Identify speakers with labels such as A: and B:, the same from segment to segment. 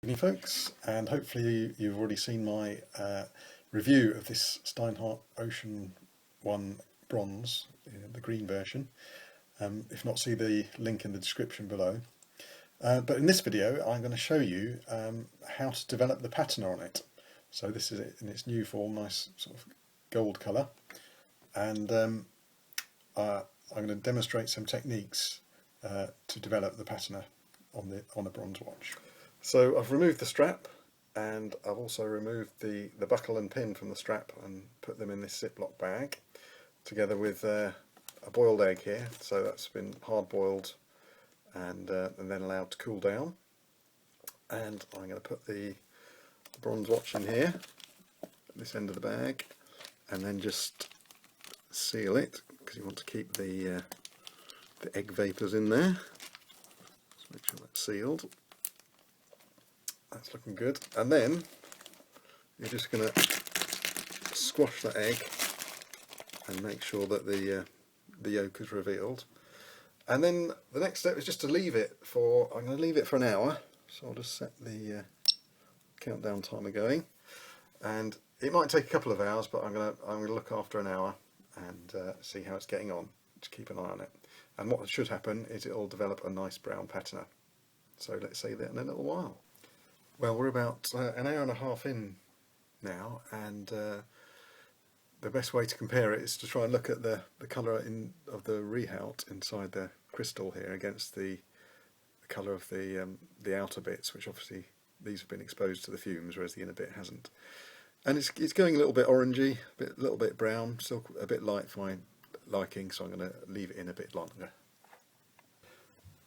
A: Evening folks, and hopefully you've already seen my review of this Steinhart Ocean 1 bronze, the green version. If not, see the link in the description below. But in this video I'm going to show you how to develop the patina on it. So this is it in its new form, nice sort of gold colour, and I'm going to demonstrate some techniques to develop the patina on a bronze watch. So I've removed the strap, and I've also removed the buckle and pin from the strap and put them in this Ziploc bag, together with a boiled egg here. So that's been hard boiled and then allowed to cool down. And I'm going to put the bronze watch in here, at this end of the bag, and then just seal it, because you want to keep the egg vapours in there. Just make sure that's sealed. That's looking good. And then you're just going to squash that egg and make sure that the yolk is revealed. And then the next step is just to leave it for, I'm going to leave it for an hour. So I'll just set the countdown timer going. And it might take a couple of hours, but I'm going to look after an hour and see how it's getting on. Just keep an eye on it. And what should happen is it'll develop a nice brown patina. So let's see that in a little while. Well, we're about an hour and a half in now, and the best way to compare it is to try and look at the colour of the rehout inside the crystal here against the colour of the outer bits, which obviously these have been exposed to the fumes, whereas the inner bit hasn't. And it's going a little bit orangey, a little bit brown, still a bit light for my liking, so I'm going to leave it in a bit longer.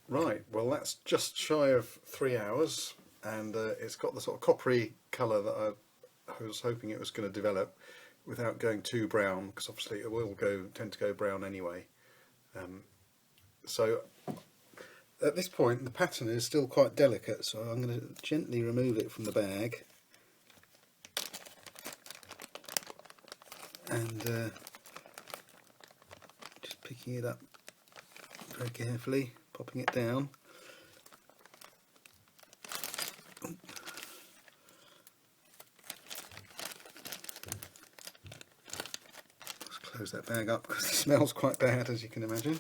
A: Right, well that's just shy of 3 hours. And it's got the sort of coppery colour that I was hoping it was going to develop without going too brown, because obviously it will tend to go brown anyway. So at this point the patina is still quite delicate, so I'm going to gently remove it from the bag and just picking it up very carefully, popping it down. Close that bag up because it smells quite bad, as you can imagine.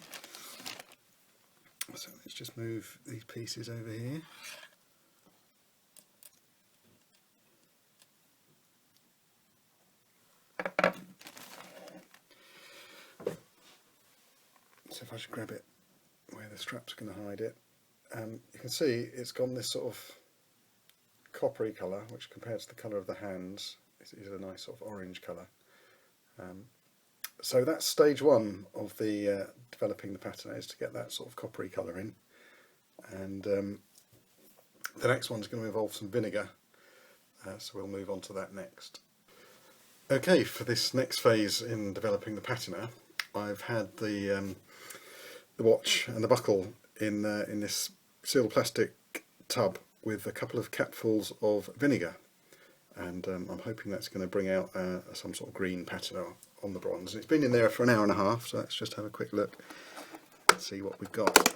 A: So let's just move these pieces over here. So if I just grab it where the strap's going to hide it, you can see it's gone this sort of coppery colour, which compared to the colour of the hands is a nice sort of orange colour. So that's stage one of the developing the patina, is to get that sort of coppery colour in. And the next one's going to involve some vinegar, so we'll move on to that next. Okay, for this next phase in developing the patina, I've had the watch and the buckle in this sealed plastic tub with a couple of capfuls of vinegar, and I'm hoping that's going to bring out some sort of green patina on the bronze. It's been in there for an hour and a half, so let's just have a quick look and see what we've got.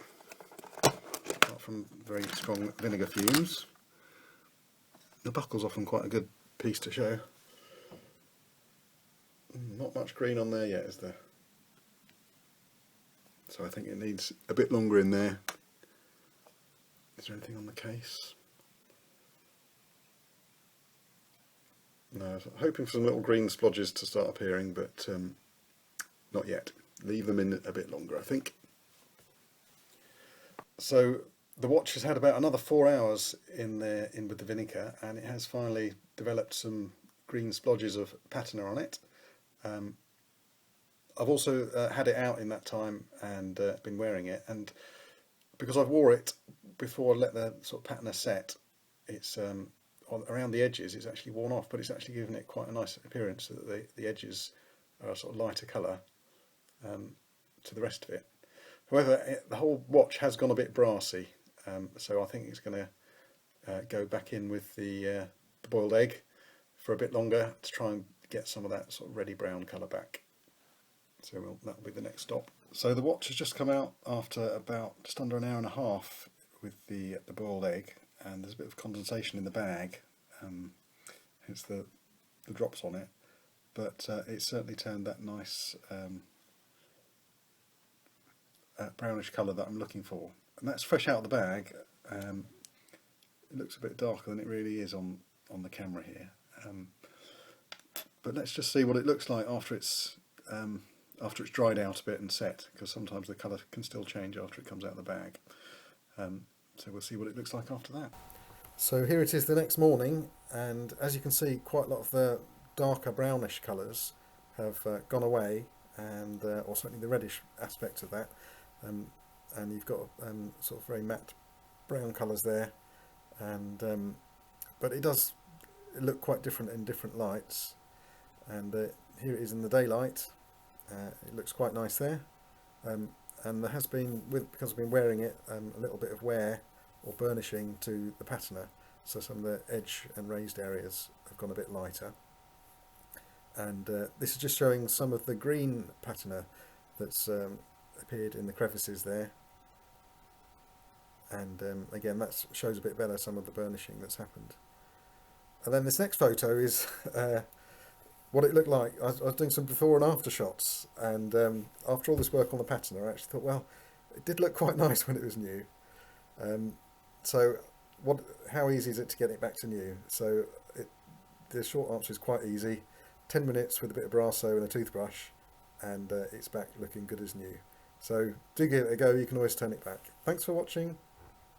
A: Apart from very strong vinegar fumes, the buckle's often quite a good piece to show. Not much green on there yet, is there? So I think it needs a bit longer in there. Is there anything on the case? No, I was hoping for some little green splodges to start appearing, but not yet. Leave them in a bit longer, I think. So the watch has had about another 4 hours in with the vinegar, and it has finally developed some green splodges of patina on it. I've also had it out in that time and been wearing it, and because I've wore it before I let the sort of patina set, it's around the edges it's actually worn off, but it's actually given it quite a nice appearance, so that the edges are a sort of lighter colour to the rest of it. However, the whole watch has gone a bit brassy, so I think it's going to go back in with the boiled egg for a bit longer to try and get some of that sort of reddy brown colour back. So that'll be the next stop. So the watch has just come out after about just under an hour and a half with the boiled egg, and there's a bit of condensation in the bag, hence the drops on it, but it's certainly turned that nice brownish colour that I'm looking for, and that's fresh out of the bag. It looks a bit darker than it really is on the camera here, but let's just see what it looks like after it's dried out a bit and set, because sometimes the colour can still change after it comes out of the bag. So we'll see what it looks like after that. So here it is the next morning, and as you can see, quite a lot of the darker brownish colours have gone away, and or certainly the reddish aspect of that, and you've got sort of very matte brown colours there, and but it does look quite different in different lights, and here it is in the daylight. It looks quite nice there, and there has been, because I've been wearing it, a little bit of wear or burnishing to the patina, so some of the edge and raised areas have gone a bit lighter, and this is just showing some of the green patina that's appeared in the crevices there, and again that shows a bit better some of the burnishing that's happened. And then this next photo is what it looked like. I was doing some before and after shots, and after all this work on the patina, I actually thought, well, it did look quite nice when it was new. So how easy is it to get it back to new? So the short answer is quite easy. 10 minutes with a bit of Brasso and a toothbrush, and it's back looking good as new. So do give it a go. You can always turn it back. Thanks for watching.